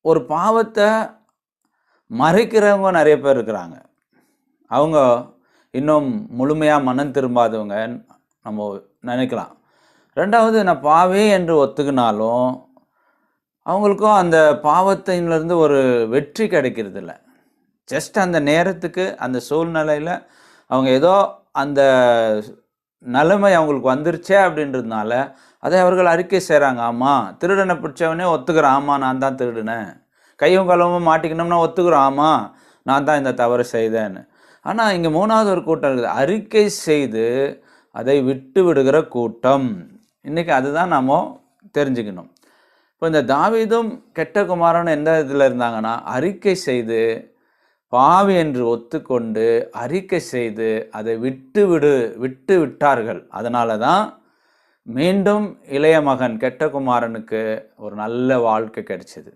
ஒரு பாவத்தை மறைக்கிறவங்க நிறைய பேர் இருக்கிறாங்க. அவங்க இன்னும் முழுமையாக மனம் திரும்பாதவங்க நம்ம நினைக்கலாம். ரெண்டாவது, நான் பாவி என்று ஒத்துக்கினாலும் அவங்களுக்கும் அந்த பாவத்திலிருந்து ஒரு வெற்றி கிடைக்கிறதில்ல. ஜஸ்ட் அந்த நேரத்துக்கு அந்த சூழ்நிலையில் அவங்க ஏதோ அந்த நிலைமை அவங்களுக்கு வந்துருச்சே அப்படின்றதுனால அதை அவர்கள் அறிக்கை செய்கிறாங்க. ஆமாம், திருடனை பிடிச்சவனே ஒத்துக்கிறேன், ஆமாம் நான் தான் திருடினேன். கையும் களவும் மாட்டிக்கணும்னா ஒத்துக்கிறோம், ஆமாம் நான் தான் இந்த தவறு செய்தேன்னு. ஆனால் இங்கே மூணாவது ஒரு கூட்டம் இருக்குது, அறிக்கை செய்து அதை விட்டு விடுகிற கூட்டம். இன்றைக்கி அதுதான் நாம் தெரிஞ்சுக்கணும். இப்போ இந்த தாவீதும் கெட்ட குமாரனும் எந்த இதில் இருந்தாங்கன்னா, அறிக்கை செய்து பாவி என்று ஒத்துக்கொண்டு அறிக்கை செய்து அதை விட்டு விட்டார்கள். அதனால தான் மீண்டும் இளைய மகன் கெட்ட குமாரனுக்கு ஒரு நல்ல வாழ்க்கை கிடைச்சது.